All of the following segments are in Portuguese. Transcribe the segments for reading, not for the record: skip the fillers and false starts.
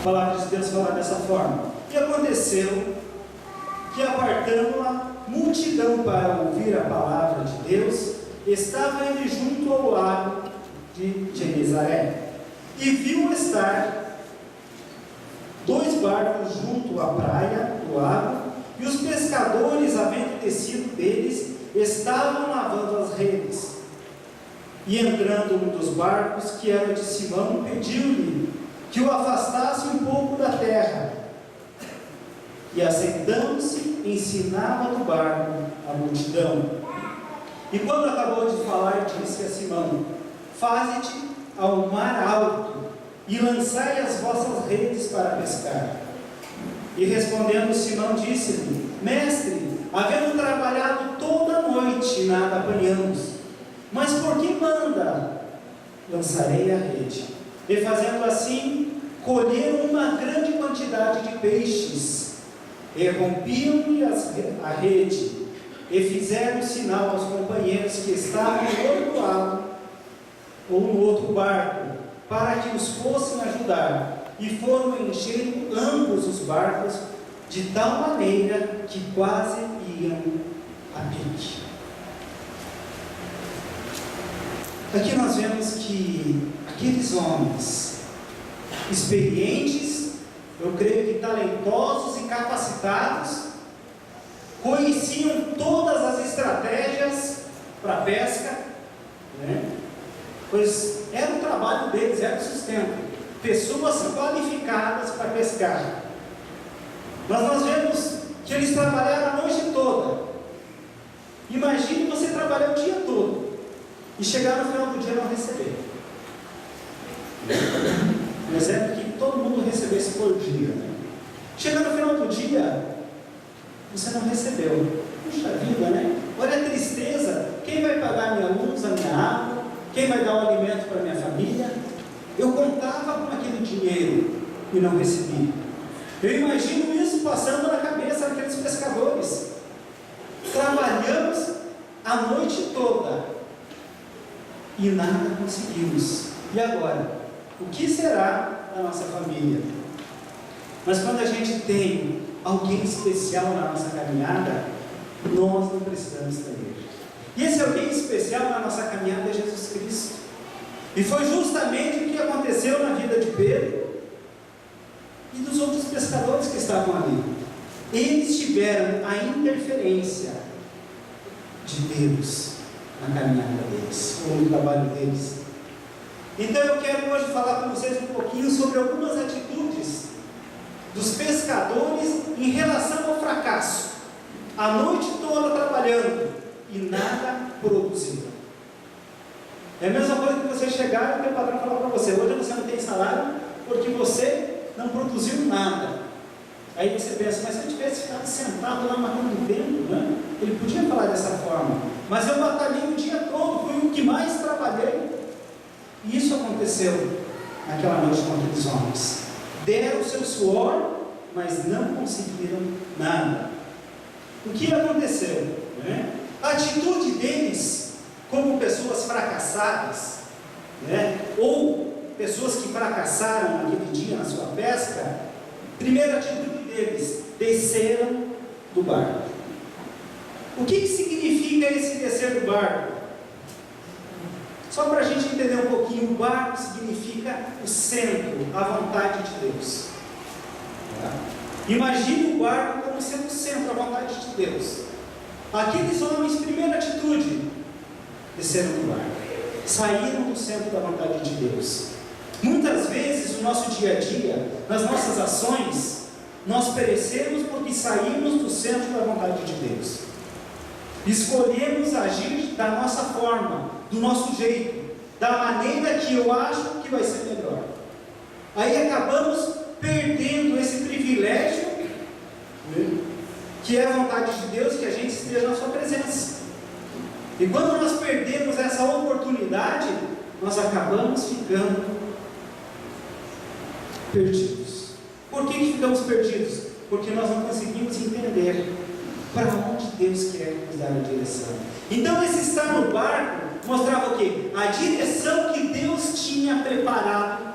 palavra de Deus fala dessa forma: e aconteceu que, apartando a multidão para ouvir a palavra de Deus, estava ele junto ao lago de Genezaré, e viu estar 2 barcos junto à praia do lago, e os pescadores, havendo descido deles, estavam lavando as redes. E entrando um dos barcos, que era de Simão, pediu-lhe que o afastasse um pouco da terra. E assentando-se, ensinava no barco a multidão. E quando acabou de falar, disse a Simão: faze-te ao mar alto, e lançai as vossas redes para pescar. E respondendo Simão, disse-lhe: mestre, havendo trabalhado toda a noite, nada apanhamos, mas por que manda? Lançarei a rede. E fazendo assim, colheram uma grande quantidade de peixes, e rompiam-lhe a rede, e fizeram sinal aos companheiros que estavam do outro lado, ou no outro barco, para que os fossem ajudar. E foram enchendo ambos os barcos, de tal maneira que quase iam a pique. Aqui nós vemos que aqueles homens experientes, eu creio que talentosos e capacitados, conheciam todas as estratégias para a pesca, né? Pois era o trabalho deles, era o sustento. Pessoas qualificadas para pescar. Mas nós vemos que eles trabalharam a noite toda. Imagine você trabalhar o dia todo e chegar no final do dia e não receber. Um exemplo que todo mundo recebesse por dia, né? Chega no final do dia, você não recebeu. Puxa vida, né? Olha a tristeza. Quem vai pagar minha luz, a minha água? Quem vai dar o alimento para minha família? Eu contava com aquele dinheiro e não recebi. Eu imagino isso passando na cabeça daqueles pescadores. Trabalhamos a noite toda e nada conseguimos. E agora? O que será da nossa família? Mas quando a gente tem alguém especial na nossa caminhada, nós não precisamos temer. E esse alguém especial na nossa caminhada é Jesus Cristo. E foi justamente o que aconteceu na vida de Pedro e dos outros pescadores que estavam ali. Eles tiveram a interferência de Deus na caminhada deles, ou no trabalho deles. Então eu quero hoje falar com vocês um pouquinho sobre algumas atitudes dos pescadores em relação ao fracasso. A noite toda trabalhando e nada produzindo. É a mesma coisa que você chegar e o teu patrão falar para você: hoje você não tem salário porque você não produziu nada. Aí você pensa: mas se eu tivesse ficado sentado lá matando o vento, né? Ele podia falar dessa forma. Mas eu batalhei o dia todo, fui o que mais trabalhei. E isso aconteceu naquela noite com aqueles homens. Deram o seu suor, mas não conseguiram nada. O que aconteceu? Né? A atitude deles, como pessoas fracassadas, né? Ou pessoas que fracassaram naquele dia na sua pesca, primeira atitude deles: desceram do barco. O que significa esse descer do barco? Só para a gente entender um pouquinho, o barco significa o centro, a vontade de Deus. Tá? Imagine o barco como sendo o centro, a vontade de Deus. Aqueles homens, primeira atitude: desceram do barco, saíram do centro da vontade de Deus. Muitas vezes no nosso dia a dia, nas nossas ações, nós perecemos porque saímos do centro da vontade de Deus. Escolhemos agir da nossa forma, do nosso jeito, da maneira que eu acho que vai ser melhor. Aí acabamos perdendo esse privilégio, que é a vontade de Deus, que a gente esteja na sua presença. E quando nós perdemos essa oportunidade, nós acabamos ficando perdidos. Por que ficamos perdidos? Porque nós não conseguimos entender para onde Deus quer nos dar a direção. Então esse estar no barco mostrava o quê? A direção que Deus tinha preparado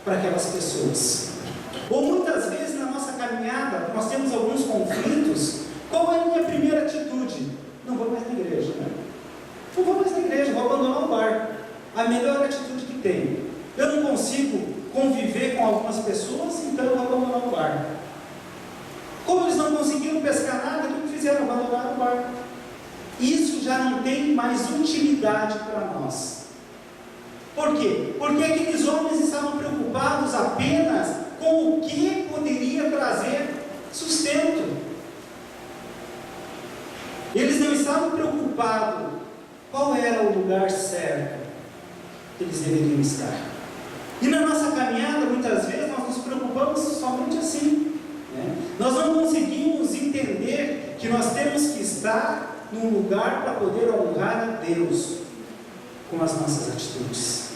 para aquelas pessoas. Ou muitas vezes na nossa caminhada, nós temos alguns conflitos. Qual é a minha primeira atitude? Não vou mais na igreja, né? Não vou mais na igreja, vou abandonar o barco. A melhor atitude que tem. Eu não consigo conviver com algumas pessoas, então eu vou abandonar o barco. Como eles não conseguiram pescar nada, o que fizeram? Abandonar o barco. Isso já não tem mais utilidade para nós. Por quê? Porque aqueles homens estavam preocupados apenas com o que poderia trazer sustento. Eles não estavam preocupados qual era o lugar certo que eles deveriam estar. E na nossa caminhada, muitas vezes, nós nos preocupamos somente assim, né? Nós não conseguimos entender que nós temos que estar num lugar para poder honrar a Deus com as nossas atitudes.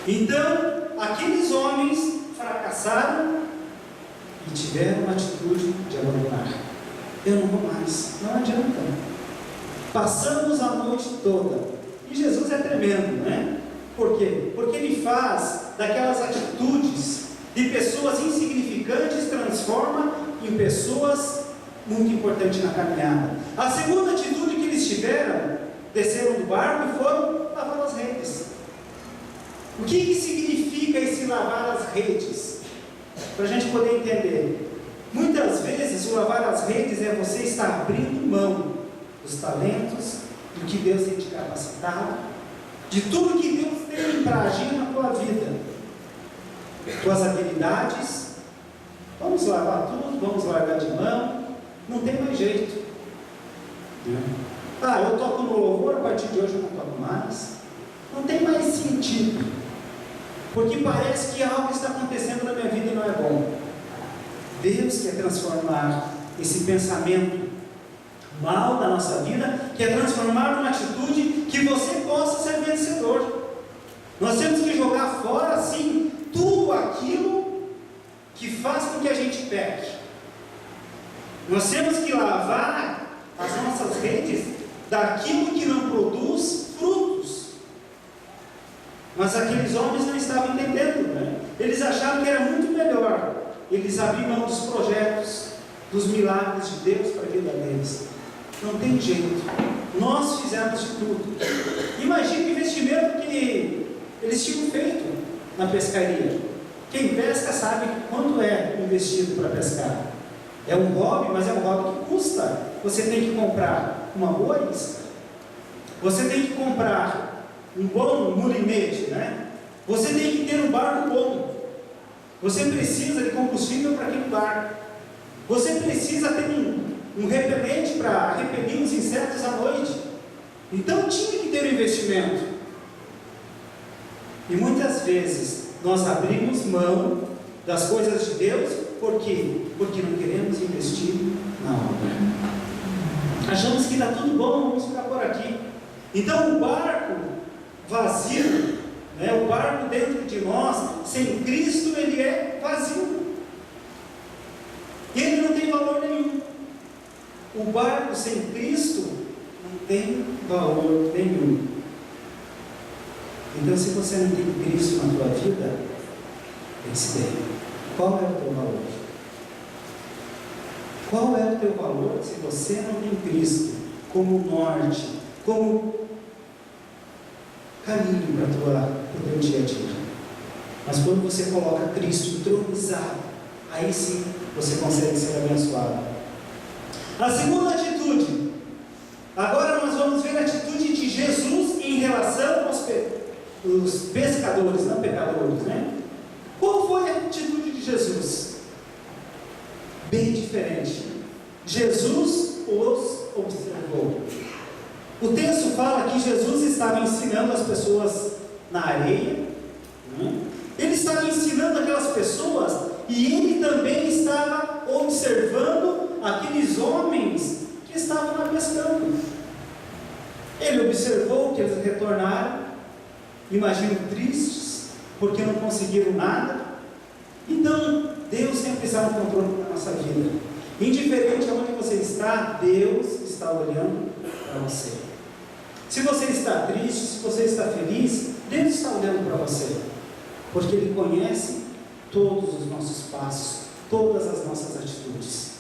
Então, aqueles homens fracassaram e tiveram a atitude de abandonar. Eu não vou mais, não adianta. Passamos a noite toda. E Jesus é tremendo, né? Por quê? Porque Ele faz daquelas atitudes de pessoas insignificantes, transforma em pessoas muito importantes na caminhada. A segunda atitude que eles tiveram, desceram do barco e foram lavar as redes. O que significa esse lavar as redes? Para a gente poder entender. Muitas vezes o lavar as redes é você estar abrindo mão dos talentos, do que Deus tem te capacitado, de tudo que Deus tem para agir na tua vida, tuas habilidades. Vamos lavar tudo, vamos largar de mão, não tem mais jeito. Eu toco no louvor, a partir de hoje eu não toco mais. Não tem mais sentido, porque parece que algo está acontecendo na minha vida e não é bom. Deus quer transformar esse pensamento mal da nossa vida, quer transformar numa atitude que você possa ser vencedor. Nós temos que jogar fora, assim, tudo aquilo que faz com que a gente peque. Nós temos que lavar as nossas redes daquilo que não produz frutos. Mas aqueles homens não estavam entendendo, né? Eles achavam que era muito melhor eles abriram mão dos projetos, dos milagres de Deus para a vida deles. Não tem jeito. Nós fizemos de tudo. Imagina o investimento que eles tinham feito na pescaria. Quem pesca sabe quanto é investido para pescar. É um hobby, mas é um hobby que custa. Você tem que comprar uma boa isca. Você tem que comprar um bom mulinete, né? Você tem que ter um barco bom. Você precisa de combustível para aquele barco. Você precisa ter um repelente para repelir os insetos à noite. Então tinha que ter um investimento. E muitas vezes nós abrimos mão das coisas de Deus. Por quê? Porque não queremos investir na obra. Achamos que está tudo bom, vamos ficar por aqui. Então o barco vazio, o barco dentro de nós, sem Cristo, ele é vazio. Ele não tem valor nenhum. O barco sem Cristo não tem valor nenhum. Então, se você não tem Cristo na tua vida, pense bem. Qual é o teu valor? Qual é o teu valor se você não tem Cristo como norte, como caminho para o teu dia a dia? Mas quando você coloca Cristo entronizado, aí sim você consegue ser abençoado. A segunda atitude, agora nós vamos ver a atitude de Jesus em relação aos pescadores, não pecadores, né? Qual foi a atitude de Jesus? Bem diferente. Jesus os observou. O texto fala que Jesus estava ensinando as pessoas na areia, né? Ele estava ensinando aquelas pessoas e ele também estava observando aqueles homens que estavam lá pescando. Ele observou que eles retornaram, imagino tristes, porque não conseguiram nada. Então, Deus sempre está no controle da nossa vida. Indiferente de onde você está, Deus está olhando para você. Se você está triste, se você está feliz, Deus está olhando para você, porque Ele conhece todos os nossos passos, todas as nossas atitudes.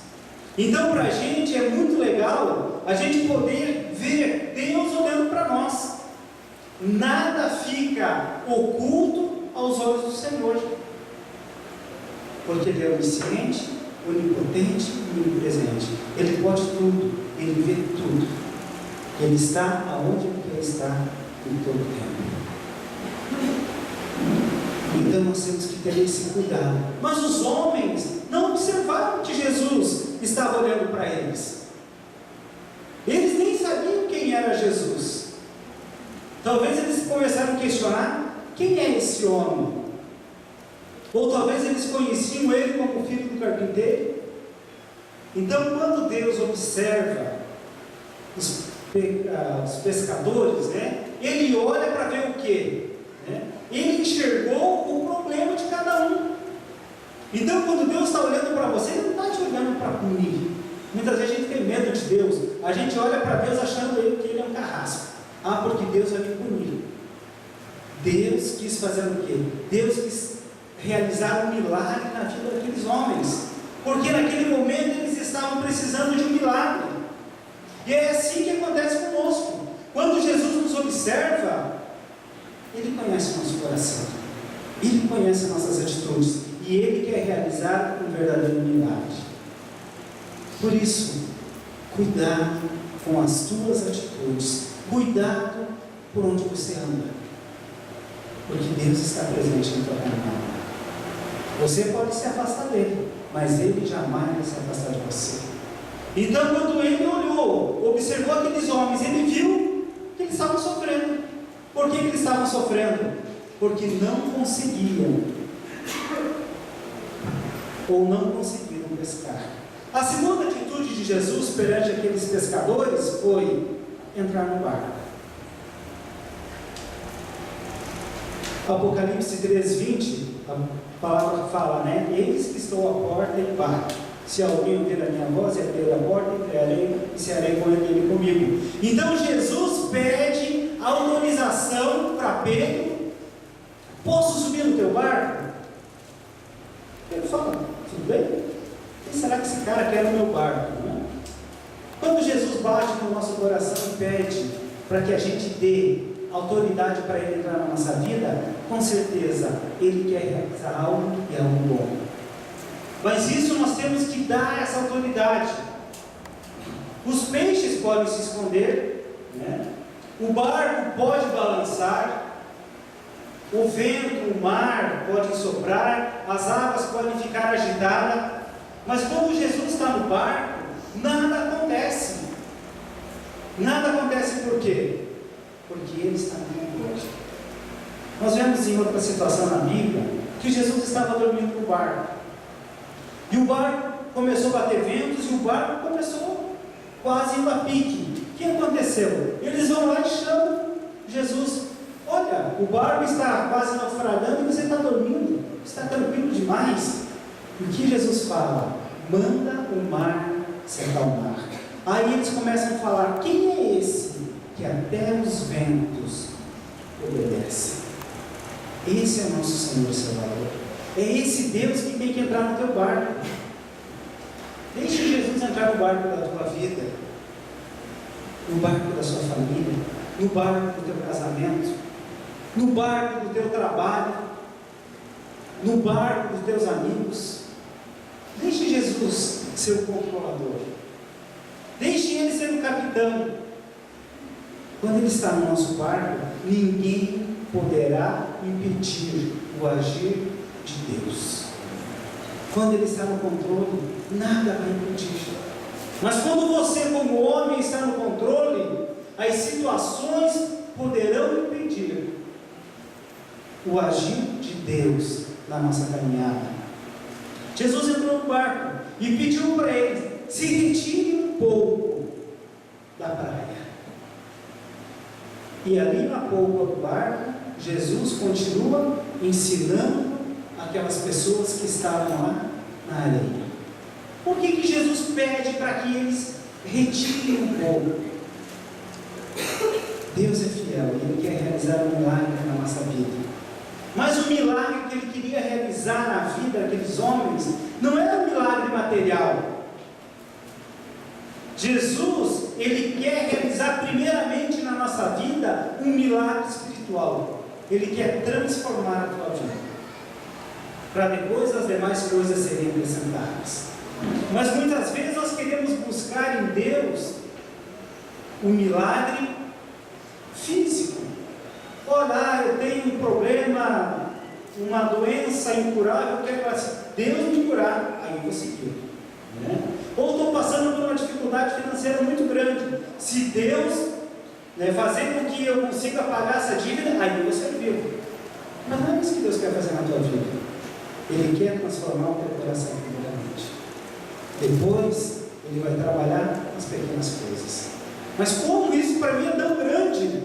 Então, para a gente é muito legal a gente poder ver Deus olhando para nós. Nada fica oculto aos olhos do Senhor, porque Ele é onisciente, onipotente e onipresente. Ele pode tudo, Ele vê tudo. Ele está aonde Ele quer estar em todo o tempo. Então nós temos que ter esse cuidado. Mas os homens não observaram que Jesus estava olhando para eles. Eles nem sabiam quem era Jesus. Talvez eles começaram a questionar: quem é esse homem? Ou talvez eles conheciam ele como filho do carpinteiro. Então, quando Deus observa os pescadores, né, Ele olha para ver o quê? Ele enxergou o problema de cada um. Então, quando Deus está olhando para você, Ele não está te olhando para punir. Muitas vezes a gente tem medo de Deus. A gente olha para Deus achando que Ele é um carrasco. Porque Deus vai me punir. Deus quis fazer o quê? Deus quis realizar um milagre na vida daqueles homens, porque naquele momento eles estavam precisando de um milagre. E é assim que acontece conosco. Quando Jesus nos observa, Ele conhece o nosso coração, Ele conhece as nossas atitudes, e Ele quer realizar um verdadeiro milagre. Por isso, cuidado com as tuas atitudes, cuidado por onde você anda, porque Deus está presente em tua caminhada. Você pode se afastar dele, mas Ele jamais vai se afastar de você. Então, quando Ele olhou, observou aqueles homens, Ele viu que eles estavam sofrendo. Por que eles estavam sofrendo? Porque não conseguiam, ou não conseguiram pescar. A segunda atitude de Jesus perante aqueles pescadores foi entrar no barco. Apocalipse 3:20, a palavra fala, né? Eis que estou à porta e bato. Se alguém ouvir a minha voz e abrir a porta, entrarei e cearei com ele comigo. Então Jesus pede autorização para Pedro: posso subir no teu barco? Pedro fala: tudo bem? Quem será que esse cara quer no meu barco? Né? Quando Jesus bate no nosso coração e pede para que a gente dê autoridade para Ele entrar na nossa vida, com certeza Ele quer realizar algo e algo bom. Mas isso nós temos que dar essa autoridade. Os peixes podem se esconder, né? O barco pode balançar, o vento, o mar pode soprar, as águas podem ficar agitadas, mas quando Jesus está no barco, nada acontece. Nada acontece por quê? Porque Ele está no controle. Nós vemos em outra situação na Bíblia que Jesus estava dormindo no barco, e o barco começou a bater ventos, e o barco começou quase indo a pique. O que aconteceu? Eles vão lá e chamam Jesus: olha, o barco está quase naufragando e você está dormindo, está tranquilo demais. E o que Jesus fala? Manda o mar se acalmar. Aí eles começam a falar: quem é esse que até os ventos obedecem? Esse é o nosso Senhor e Salvador. É esse Deus que tem que entrar no teu barco. Deixe Jesus entrar no barco da tua vida, no barco da sua família, no barco do teu casamento, no barco do teu trabalho, no barco dos teus amigos. Deixe Jesus ser o controlador. Deixe Ele ser o capitão. Quando Ele está no nosso barco, ninguém poderá impedir o agir de Deus. Quando Ele está no controle, nada vai impedir. Mas quando você, como homem, está no controle, as situações poderão impedir o agir de Deus na nossa caminhada. Jesus entrou no barco e pediu para eles: se retirem um pouco da praia. E ali na polpa do barco, Jesus continua ensinando aquelas pessoas que estavam lá na areia. Por que Jesus pede para que eles retirem um pouco? Deus é fiel, Ele quer realizar um milagre na nossa vida. Mas o milagre que Ele queria realizar na vida dos homens, não é um milagre material. Jesus, Ele quer realizar primeiramente na nossa vida um milagre espiritual. Ele quer transformar a tua vida, para depois as demais coisas serem acrescentadas. Mas muitas vezes nós queremos buscar em Deus um milagre físico. Olha, eu tenho um problema, uma doença incurável, eu quero Deus me curar, aí eu seguir, né? Ou estou passando por uma dificuldade financeira muito grande, se Deus, né, fazer com que eu consiga pagar essa dívida, aí eu vou servir. Mas não é isso que Deus quer fazer na tua vida. Ele quer transformar o teu coração primeiramente. Depois, Ele vai trabalhar nas pequenas coisas. Mas como isso para mim é tão grande?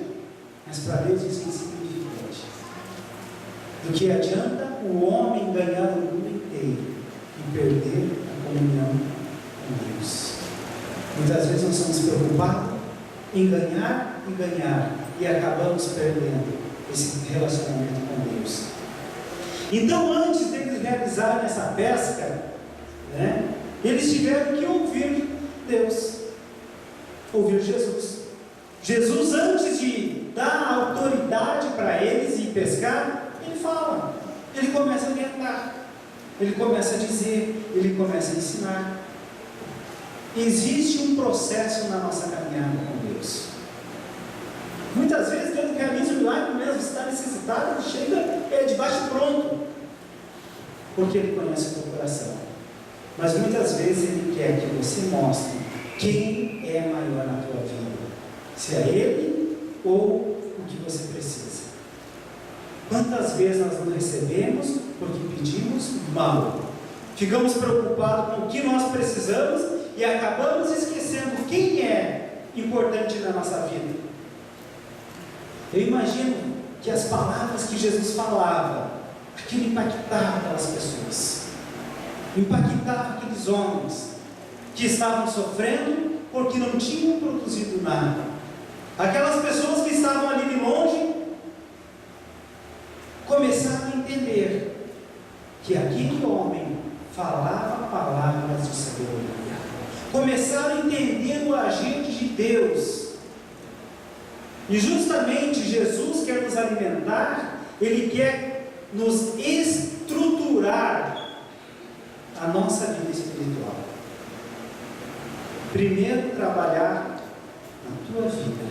Mas para Deus isso é insignificante. Do que adianta o homem ganhar o mundo inteiro e perder a comunhão com Deus? Muitas vezes nós somos preocupados em ganhar e acabamos perdendo esse relacionamento com Deus. Então, antes deles realizarem essa pesca, né, eles tiveram que ouvir Deus, ouvir Jesus. Jesus, antes de dar autoridade para eles ir pescar, Ele fala, Ele começa a orientar, Ele começa a dizer, Ele começa a ensinar. Existe um processo na nossa caminhada com Deus. Muitas vezes Deus realiza um milagre mesmo, você está necessitado, Ele chega de baixo pronto, porque Ele conhece o teu coração. Mas muitas vezes Ele quer que você mostre quem é maior na tua vida, se é Ele ou o que você precisa. Quantas vezes nós não recebemos porque pedimos mal, ficamos preocupados com o que nós precisamos e acabamos esquecendo quem é importante na nossa vida. Eu imagino que as palavras que Jesus falava, aquilo impactava aquelas pessoas, impactava aqueles homens que estavam sofrendo porque não tinham produzido nada. Aquelas pessoas que estavam ali de longe começaram a entender que aquele homem falava palavras de sabedoria, começaram a entender o agir de Deus. E justamente Jesus quer nos alimentar, Ele quer nos estruturar a nossa vida espiritual. Primeiro trabalhar na tua vida,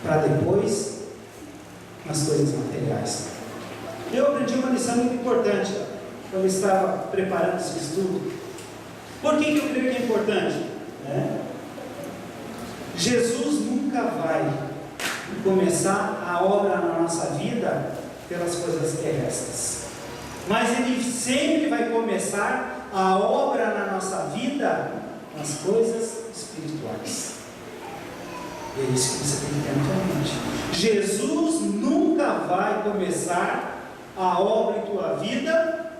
para depois nas coisas materiais. Eu aprendi uma lição muito importante quando eu estava preparando esse estudo. Por que eu creio que é importante? Jesus nunca vai começar a obra na nossa vida pelas coisas terrestres, mas Ele sempre vai começar a obra na nossa vida nas coisas espirituais. É isso que você tem que ter na tua mente. Jesus nunca vai começar a obra em tua vida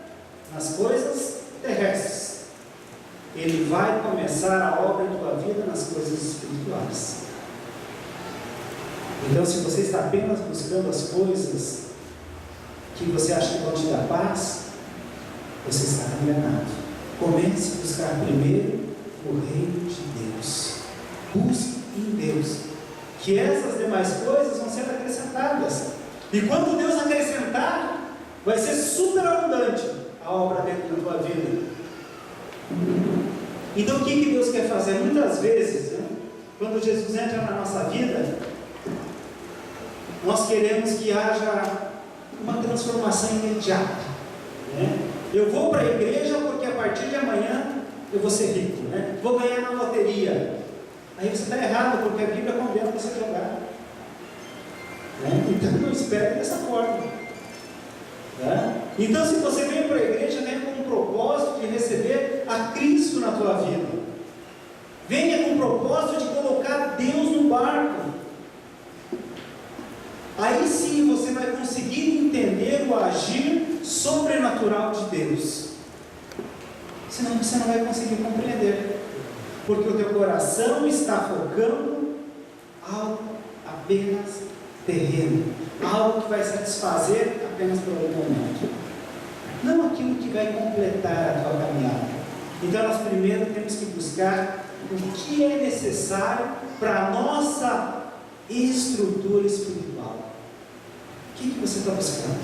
nas coisas terrestres. Ele vai começar a obra em tua vida nas coisas espirituais. Então, se você está apenas buscando as coisas que você acha que vão te dar paz, você está enganado. Comece a buscar primeiro o reino de Deus. Busque em Deus, que essas demais coisas vão ser acrescentadas. E quando Deus acrescentar, vai ser super abundante a obra dentro da tua vida. Então, o que Deus quer fazer? Muitas vezes, quando Jesus entra na nossa vida, nós queremos que haja uma transformação imediata. Eu vou para a igreja porque a partir de amanhã eu vou ser rico, vou ganhar na loteria. Aí você está errado, porque a Bíblia condena você jogar. Então não espere dessa forma. Então, se você vem para a igreja, venha com o propósito de receber a Cristo na tua vida. Venha com o propósito de colocar Deus no barco. Aí sim você vai conseguir entender o agir sobrenatural de Deus. Senão você não vai conseguir compreender, porque o teu coração está focando algo apenas terreno, algo que vai satisfazer apenas por um momento. não aquilo que vai completar a tua caminhada. Então nós primeiro temos que buscar o que é necessário para a nossa estrutura espiritual. O que você está buscando?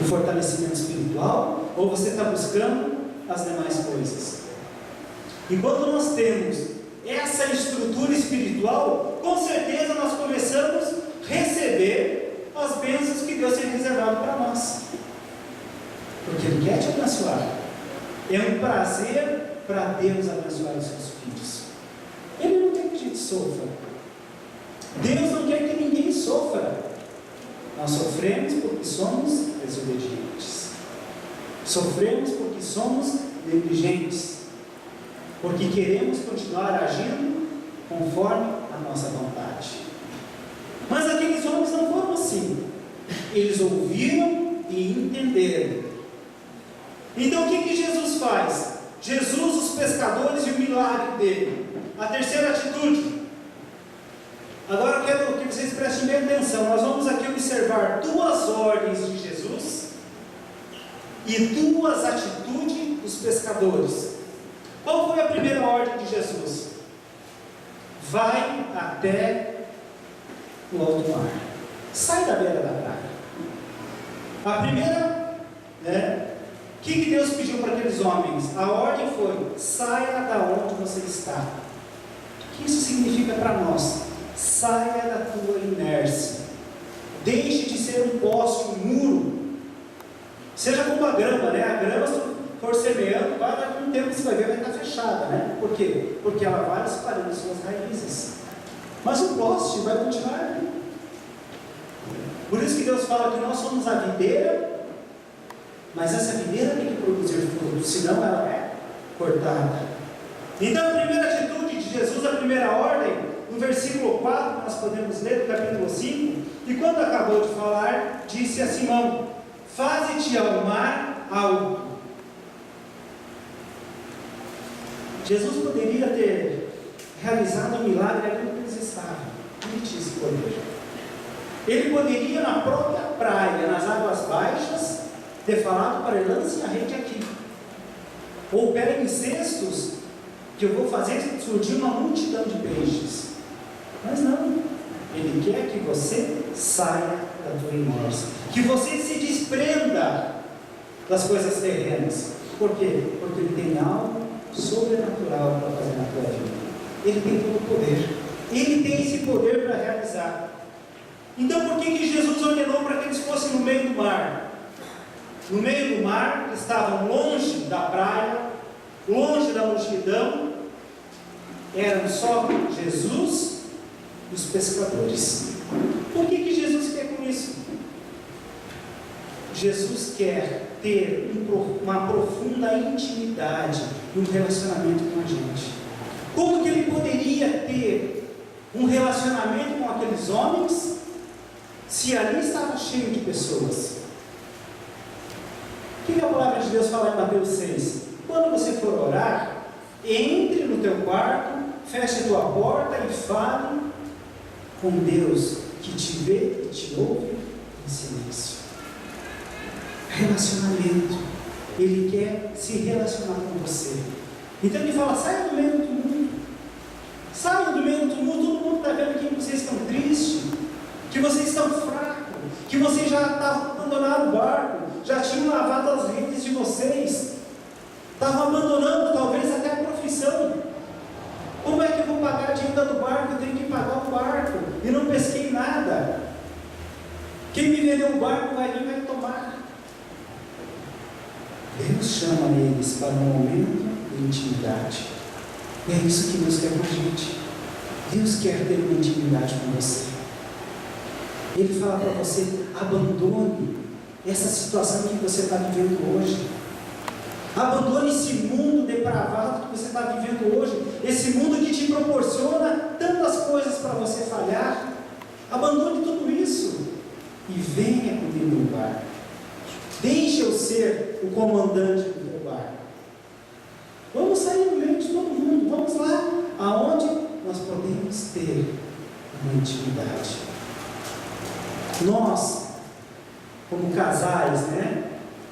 O fortalecimento espiritual? Ou você está buscando as demais coisas? E quando nós temos essa estrutura espiritual, com certeza nós começamos a receber as bênçãos que Deus tem reservado para nós, porque Ele quer te abençoar. É um prazer para Deus abençoar os seus filhos. Ele não quer que a gente sofra. Deus não quer que ninguém sofra. Nós sofremos porque somos desobedientes, sofremos porque somos negligentes, porque queremos continuar agindo conforme a nossa vontade. Mas aqueles homens não foram assim. Eles ouviram e entenderam. Então o que Jesus faz? Jesus, os pescadores e o milagre dele. A terceira atitude. Agora eu quero que vocês prestem bem atenção. Nós vamos aqui observar duas ordens de Jesus e duas atitudes dos pescadores. Qual foi a primeira ordem de Jesus? Vai até o alto mar. Sai da beira da praia. A primeira, o que Deus pediu para aqueles homens? A ordem foi: saia da onde você está. O que isso significa para nós? Saia da tua inércia. Deixe de ser um poste, um muro. Seja como a grama, A grama, se for semeando, vai dar um tempo que você vai ver, vai estar fechada, Por quê? Porque ela vai espalhando suas raízes. Mas o poste vai continuar ali. Por isso que Deus fala que nós somos a videira, mas essa videira tem que produzir fruto, senão ela é cortada. Então a primeira atitude de Jesus, a primeira ordem, no versículo 4, nós podemos ler, do capítulo 5, e quando acabou de falar, disse a Simão: faze-te ao mar algo. Jesus poderia ter realizado um milagre ali onde eles estavam. Ele tinha esse poder. Ele poderia, na própria praia, nas águas baixas, ter falado para ele: lance a rede aqui, ou peguem cestos, que eu vou fazer surgir uma multidão de peixes. Mas não, Ele quer que você saia da tua inércia, que você se desprenda das coisas terrenas. Por quê? Porque Ele tem algo sobrenatural para fazer na tua vida. Ele tem todo o poder, Ele tem esse poder para realizar. Então por que Jesus ordenou para que eles fossem no meio do mar? No meio do mar, eles estavam longe da praia, longe da multidão, eram só Jesus e os pescadores. Por que Jesus quer com isso? Jesus quer ter uma profunda intimidade e um relacionamento com a gente. Como que Ele poderia ter um relacionamento com aqueles homens se ali estava cheio de pessoas? O que a palavra de Deus fala em Mateus 6? Quando você for orar, entre no teu quarto, feche a tua porta e fale com Deus que te vê e te ouve em silêncio. Relacionamento. Ele quer se relacionar com você. Então Ele fala: saia do meio do tumulto. Saia do meio do tumulto. Todo mundo está vendo que vocês estão tristes, que vocês estão fracos, que vocês já abandonaram o barco, já tinham lavado as redes de vocês, estavam abandonando talvez até a profissão. Como é que eu vou pagar a dívida do barco? Eu tenho que pagar o barco e não pesquei nada. Quem me vendeu o barco vai vir e vai tomar. Deus chama eles para um momento de intimidade. E é isso que Deus quer com a gente. Deus quer ter uma intimidade com você. Ele fala para você: abandone essa situação que você está vivendo hoje. Abandone esse mundo depravado que você está vivendo hoje. Esse mundo que te proporciona tantas coisas para você falhar. Abandone tudo isso e venha comigo no barco. Deixe eu ser o comandante do teu barco. Vamos sair no meio de todo mundo. Vamos lá, aonde nós podemos ter uma intimidade. Nós, como casais,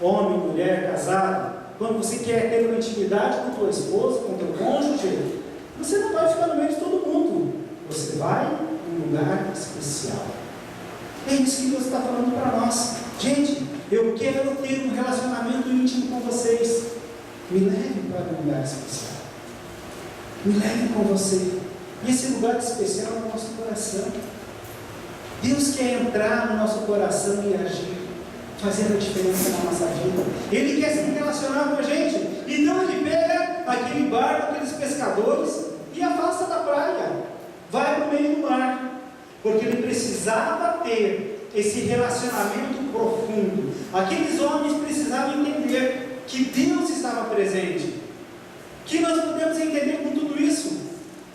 homem, mulher, casado, quando você quer ter uma intimidade com tua esposa, com teu cônjuge, você não vai ficar no meio de todo mundo. Você vai em um lugar especial. É isso que Deus está falando para nós. Gente, eu quero ter um relacionamento íntimo com vocês. Me leve para um lugar especial. Me leve com você. E esse lugar especial é o nosso coração. Deus quer entrar no nosso coração e agir, fazendo a diferença na nossa vida. Ele quer se relacionar com a gente. Então ele pega aquele barco, aqueles pescadores e afasta da praia. Vai para o meio do mar. Porque ele precisava ter esse relacionamento profundo. Aqueles homens precisavam entender que Deus estava presente. Que nós podemos entender com tudo isso.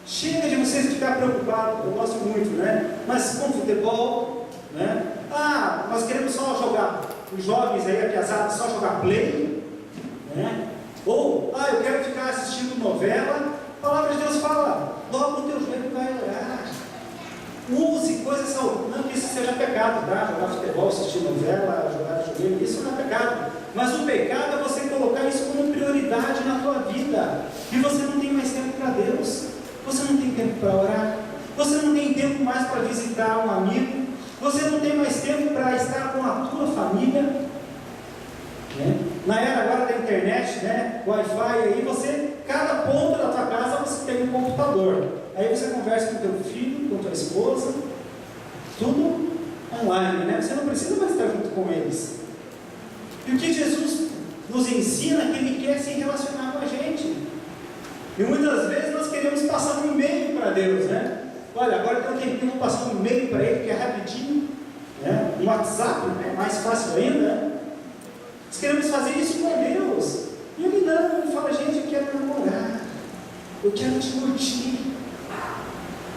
Chega de vocês ficar preocupados, eu gosto muito, né? Mas com futebol, né? Ah, nós queremos só jogar, os jovens aí, apiazados, só jogar play, né? Ou, eu quero ficar assistindo novela. A palavra de Deus fala, logo o teu joelho vai orar. Use coisas saudáveis, não que isso seja pecado, tá? Jogar futebol, assistir novela, jogar videogame, isso não é pecado. Mas o pecado é você colocar isso como prioridade na tua vida. E você não tem mais tempo para Deus. Você não tem tempo para orar. Você não tem tempo mais para visitar um amigo. Você não tem mais tempo para estar com a tua família. Né? Na era agora da internet, né? Wi-Fi, aí você, cada ponto da tua casa você tem um computador. Aí você conversa com teu filho, com tua esposa, tudo online, né? Você não precisa mais estar junto com eles. E o que Jesus nos ensina é que Ele quer se relacionar com a gente. E muitas vezes nós queremos passar um e-mail para Deus, né? Olha, agora tem um tempinho, vou passar um e-mail para Ele, que é rapidinho, né? Um WhatsApp, né? Mais fácil ainda, né? Nós queremos fazer isso com Deus. E Ele não, Ele fala, gente, eu quero namorar, eu quero te curtir.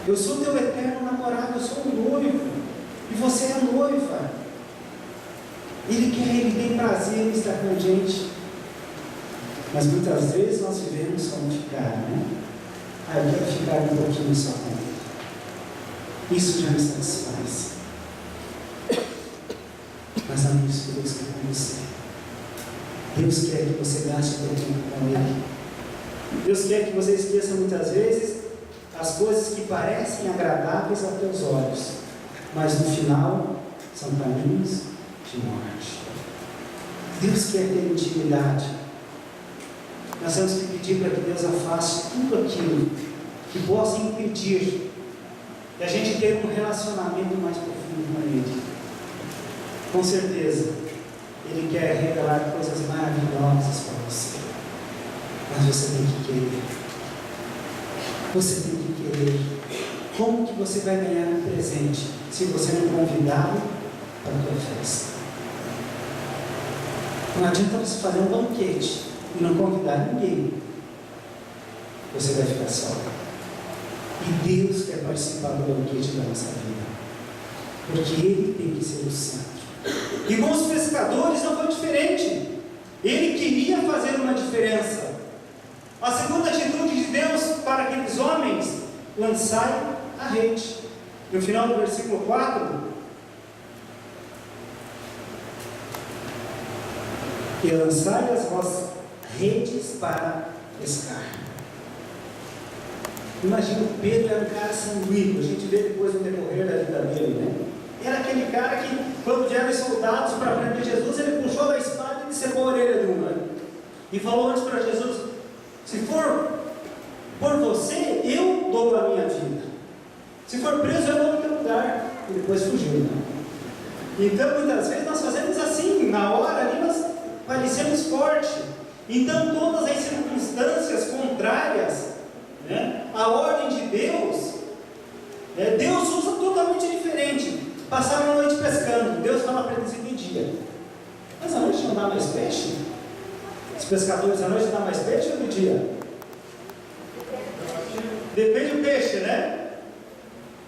Eu sou teu eterno namorado, eu sou o noivo, e você é a noiva. Ele tem prazer em estar com a gente. Mas muitas vezes nós vivemos só de ficar, né? Eu quero ficar um pouquinho só com Ele. Isso já me satisfaz. Mas amigos, Deus quer com você. Deus quer que você gaste o tempo com Ele. Deus quer que você esqueça muitas vezes as coisas que parecem agradáveis aos teus olhos, mas no final são caminhos de morte. Deus quer ter intimidade. Nós temos que pedir para que Deus afaste tudo aquilo que possa impedir de a gente ter um relacionamento mais profundo com Ele. Com certeza, Ele quer revelar coisas maravilhosas para você, mas você tem que querer. Você tem que querer. Como que você vai ganhar um presente se você não convidá-lo para a tua festa? Não adianta você fazer um banquete e não convidar ninguém. Você vai ficar só. E Deus quer participar do banquete da nossa vida, porque Ele tem que ser o centro. E com os pescadores não foi diferente. Ele queria fazer uma diferença. A segunda atitude de Deus para aqueles homens: lançai a rede. No final do versículo 4, e lançai as vossas redes para pescar. Imagina, Pedro era um cara sanguíneo. A gente vê depois no decorrer da vida dele, né? Era aquele cara que, quando vieram os soldados para prender Jesus, ele puxou a espada e secou a orelha de uma, e falou antes para Jesus: se for por você, eu dou a minha vida. Se for preso, eu dou no teu lugar. E depois fugiu, né? Então, muitas vezes nós fazemos assim, na hora ali nós parecemos fortes. Então, todas as circunstâncias contrárias, né, à ordem de Deus, Deus usa totalmente diferente. Passaram a noite pescando, Deus fala para eles de dia. Mas à noite não dá mais peixe? Os pescadores à noite dá mais peixe ou de dia? Depende do peixe, né?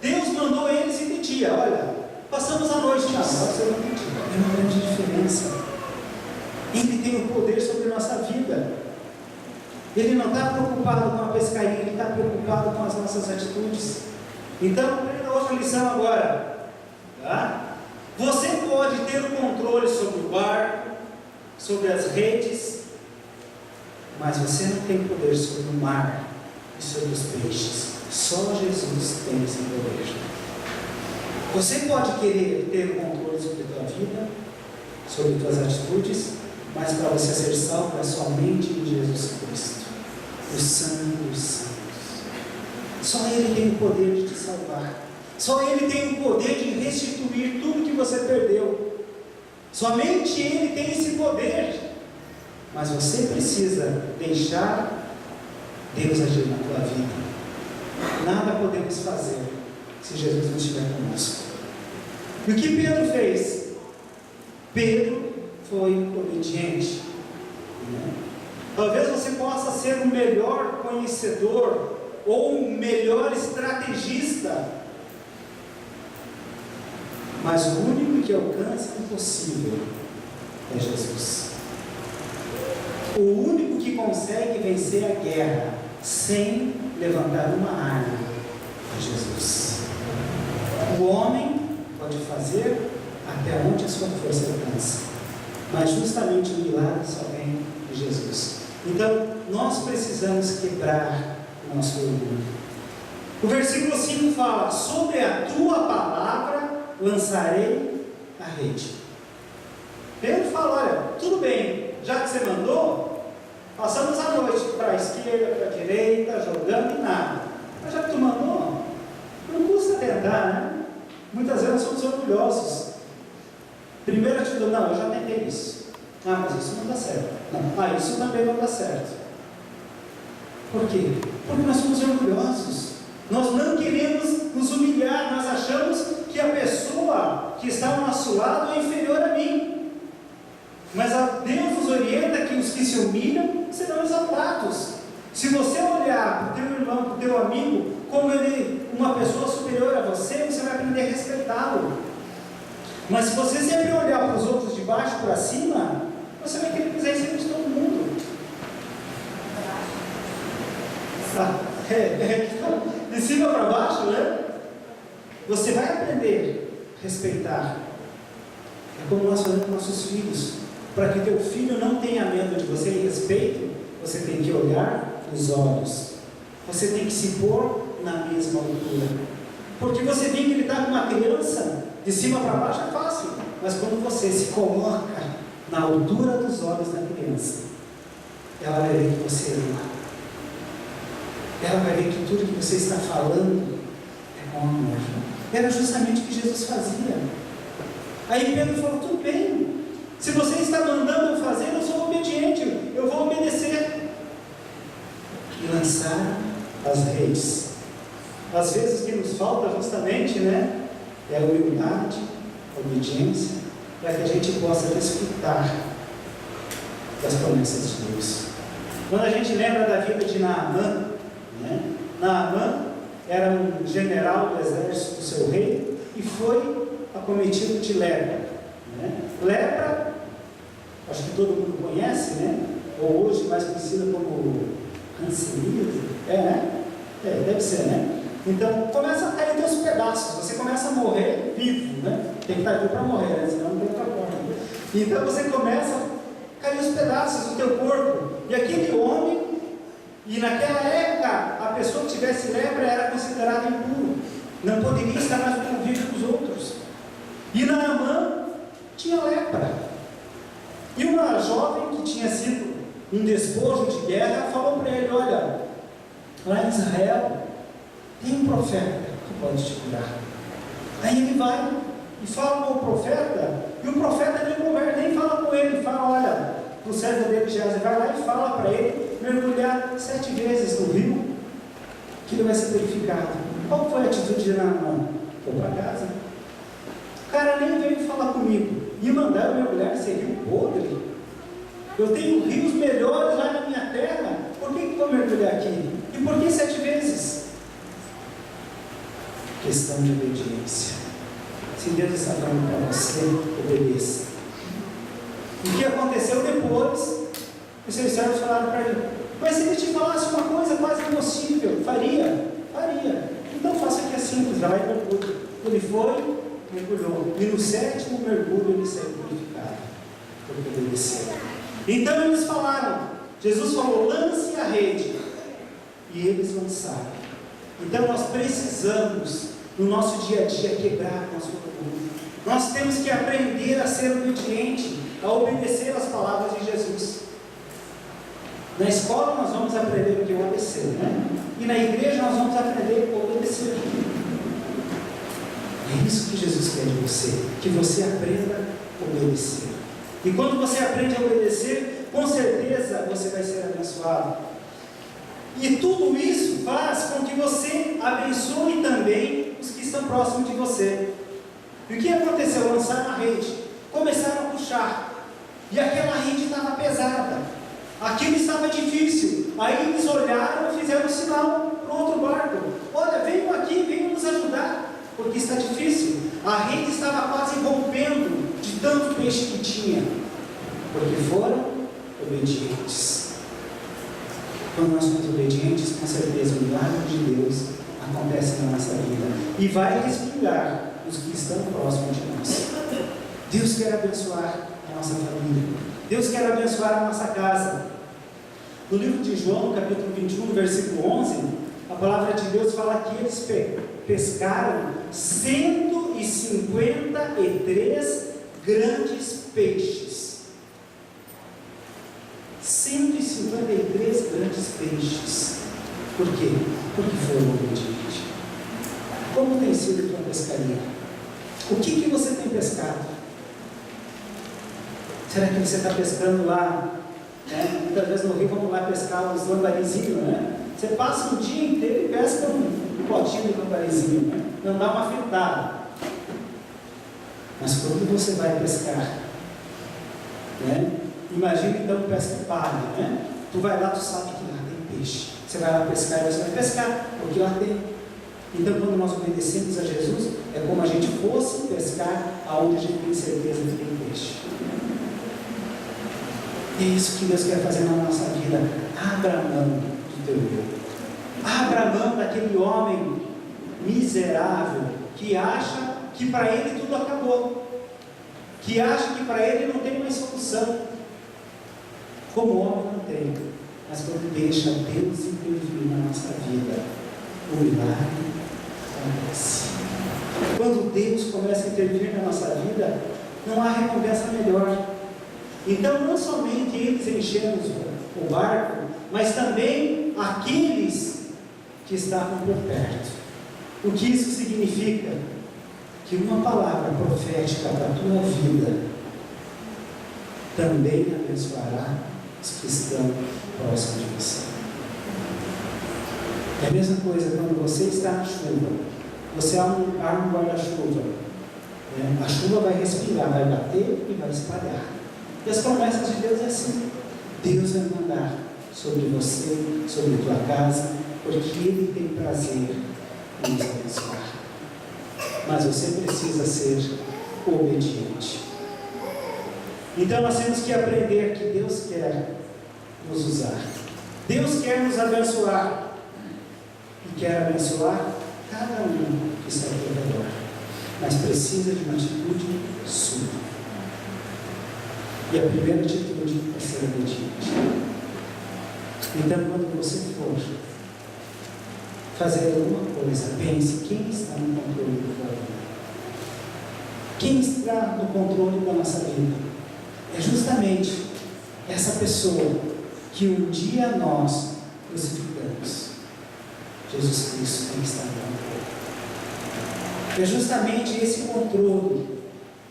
Deus mandou eles ir de dia. Olha, passamos a noite, não, você não tem dia. É uma grande diferença. Ele tem o poder sobre a nossa vida. Ele não está preocupado com a pescaria, Ele está preocupado com as nossas atitudes. Então, aprenda outra lição agora. Tá? Você pode ter o controle sobre o barco, sobre as redes, mas você não tem poder sobre o mar e sobre os peixes. Só Jesus tem esse poder. Você pode querer ter o controle sobre a tua vida, sobre as tuas atitudes, mas para você ser salvo é somente em Jesus Cristo, o Santo dos Santos. Só Ele tem o poder de te salvar. Só Ele tem o poder de restituir tudo que você perdeu. Somente Ele tem esse poder. Mas você precisa deixar Deus agir na tua vida. Nada podemos fazer se Jesus não estiver conosco. E o que Pedro fez? Pedro foi obediente. Talvez você possa ser o melhor conhecedor ou o melhor estrategista, mas o único que alcança o impossível é Jesus. O único que consegue vencer a guerra sem levantar uma arma é Jesus. O homem pode fazer até onde a sua força alcança, mas justamente o milagre só vem de Jesus. Então, nós precisamos quebrar o nosso orgulho. O versículo 5 fala: sobre a tua palavra lançarei a rede. Pedro fala: olha, tudo bem, já que você mandou, passamos a noite para a esquerda, para a direita, jogando e nada. Mas já que tu mandou, não custa tentar, né? Muitas vezes nós somos orgulhosos. Primeiro atitude: não, eu já tentei isso. Ah, mas isso não dá certo. Não. Isso também não dá certo. Por quê? Porque nós somos orgulhosos. Nós não queremos nos humilhar. Nós achamos que a pessoa que está ao nosso lado é inferior a mim. Mas Deus nos orienta que os que se humilham serão exaltados. Se você olhar para o teu irmão, para o teu amigo, como ele, uma pessoa superior a você, você vai aprender a respeitá-lo. Mas se você sempre olhar para os outros de baixo para cima, você vai querer pisar em cima de todo mundo. De cima para baixo, né? Você vai aprender a respeitar. É como nós fazemos com nossos filhos. Para que teu filho não tenha medo de você e respeito, você tem que olhar nos olhos. Você tem que se pôr na mesma altura. Porque você vem gritar com uma criança de cima para baixo é fácil. Mas quando você se coloca na altura dos olhos da criança, ela vai ver que você ama. Ela vai ver que tudo que você está falando é com amor. Era justamente o que Jesus fazia. Aí Pedro falou: tudo bem, se você está mandando eu fazer, eu sou obediente, eu vou obedecer. E lançar as redes. Às vezes o que nos falta justamente, né, é a humildade, a obediência, para que a gente possa desfrutar das promessas de Deus. Quando a gente lembra da vida de Naamã, Naamã era um general do exército do seu rei e foi acometido de lepra. Lepra, acho que todo mundo conhece, né? Ou hoje mais conhecida como hanseníase, deve ser, né? Então começa a cair teus pedaços, você começa a morrer vivo, né? Tem que estar vivo para morrer, né? Senão não tem outra forma. Então você começa a cair os pedaços do teu corpo, e aquele homem. E naquela época, a pessoa que tivesse lepra era considerada impuro, não poderia estar mais no convívio dos outros. E Naamã tinha lepra. E uma jovem que tinha sido um despojo de guerra falou para ele: olha, lá em Israel tem um profeta que pode te curar. Aí ele vai e fala com o profeta, e o profeta nem fala com ele, fala: olha, o servo dele Geazi vai lá e fala para ele mergulhar 7 vezes no rio, que ele vai ser purificado. Qual foi a atitude de Naamã? Vou para casa. O cara nem veio falar comigo, e mandaram mergulhar nesse rio podre. Eu tenho rios melhores lá na minha terra, por que vou mergulhar aqui? E por que 7 vezes? Questão de obediência. Se Deus está falando para você, obedeça. O que aconteceu depois? Os seus servos falaram para ele: mas se ele te falasse uma coisa quase impossível, faria? Então faça que é simples, vai e mergulhe. Ele foi, mergulhou, e no 7º mergulho ele saiu purificado. porque obedeceram. Então eles falaram, Jesus falou, lance a rede, e eles lançaram. Então nós precisamos, no nosso dia a dia, quebrar o nosso orgulho. Nós temos que aprender a ser obediente, a obedecer as palavras de Jesus. Na escola nós vamos aprender o que é obedecer, né? E na igreja nós vamos aprender a obedecer. É isso que Jesus quer de você, que você aprenda a obedecer. E quando você aprende a obedecer, com certeza você vai ser abençoado. E tudo isso faz com que você abençoe também os que estão próximos de você. E o que aconteceu? Lançaram a rede, começaram a puxar, e aquela rede estava pesada, aquilo estava difícil. Aí eles olharam e fizeram um sinal para o outro barco: olha, venham aqui, venham nos ajudar, porque está difícil. A rede estava quase rompendo de tanto peixe que tinha, porque foram obedientes. Quando nós somos obedientes, com certeza o milagre de Deus acontece na nossa vida e vai respingar os que estão próximos de nós. Deus quer abençoar a nossa família, Deus quer abençoar a nossa casa. No livro de João, capítulo 21, versículo 11, a palavra de Deus fala que eles pescaram 153 grandes peixes. 153 grandes peixes. Por quê? Porque foram obedientes. Como tem sido a tua pescaria? O que você tem pescado? Será que você está pescando lá? Né? Muitas vezes no rio vamos lá pescar uns lambarizinhos, né? Você passa um dia inteiro e pesca um potinho de lambarizinho, né? Não dá uma fritada. Mas quando você vai pescar, né? Imagina então pesca palha, né? Tu vai lá, tu sabe que lá tem peixe. Você vai lá pescar e você vai pescar, porque lá tem. Então, quando nós obedecemos a Jesus, é como a gente fosse pescar aonde a gente tem certeza que tem peixe. E é isso que Deus quer fazer na nossa vida. Abra mão do teu eu. Abra mão daquele homem miserável que acha que para ele tudo acabou, que acha que para ele não tem mais solução. Como homem não tem, mas quando deixa Deus intervir na nossa vida, o milagre acontece. Quando Deus começa a intervir na nossa vida, não há recompensa melhor. Então, não somente eles encheram o barco, mas também aqueles que estavam por perto. O que isso significa? Que uma palavra profética para a tua vida também abençoará os que estão próximos de você. É a mesma coisa quando você está na chuva, você arma um guarda-chuva, né? A chuva vai respirar, vai bater e vai espalhar. E as promessas de Deus é assim: Deus vai mandar sobre você, sobre a tua casa, porque Ele tem prazer em nos abençoar. Mas você precisa ser obediente. Então nós temos que aprender que Deus quer nos usar. Deus quer nos abençoar. E quer abençoar cada um que está ao teu redor. Mas precisa de uma atitude sua. E a primeira atitude é ser obediente. Então, quando você for fazer alguma coisa, pense: quem está no controle da tua vida? Quem está no controle da nossa vida? É justamente essa pessoa que um dia nós crucificamos. Jesus Cristo tem que estar no controle. É justamente esse controle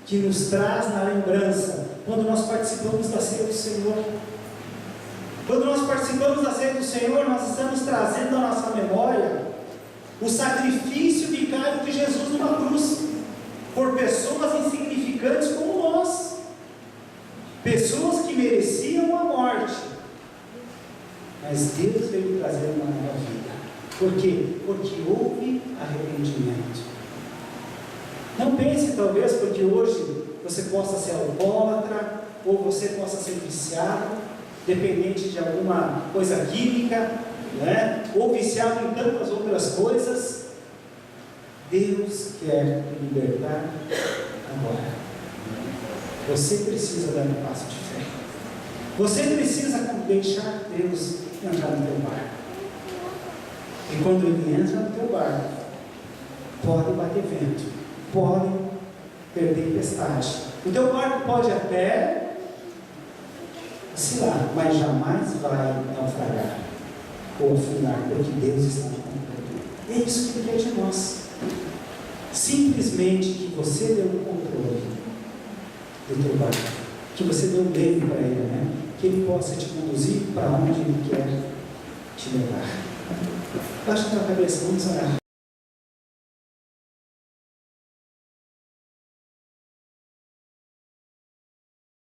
que nos traz na lembrança quando nós participamos da ceia do Senhor. Quando nós participamos da ceia do Senhor, nós estamos trazendo à nossa memória o sacrifício vicário de Jesus numa cruz, por pessoas insignificantes como nós, pessoas que mereciam a morte, mas Deus veio trazer uma nova vida. Por quê? Porque houve arrependimento. Não pense talvez porque hoje você possa ser alcoólatra, ou você possa ser viciado, dependente de alguma coisa química, né? Ou viciado em tantas outras coisas. Deus quer te libertar agora. Você precisa dar um passo de fé. Você precisa deixar Deus entrar no teu barco. E quando Ele entra no teu barco, pode bater vento, pode ter tempestade. O teu barco pode até oscilar, mas jamais vai naufragar ou afundar, porque Deus está no controle. É isso que Ele quer de nós. Simplesmente que você dê o controle do teu barco, que você dê um leme para Ele, né? Que Ele possa te conduzir para onde Ele quer te levar. Baixa a tua cabeça, vamos orar.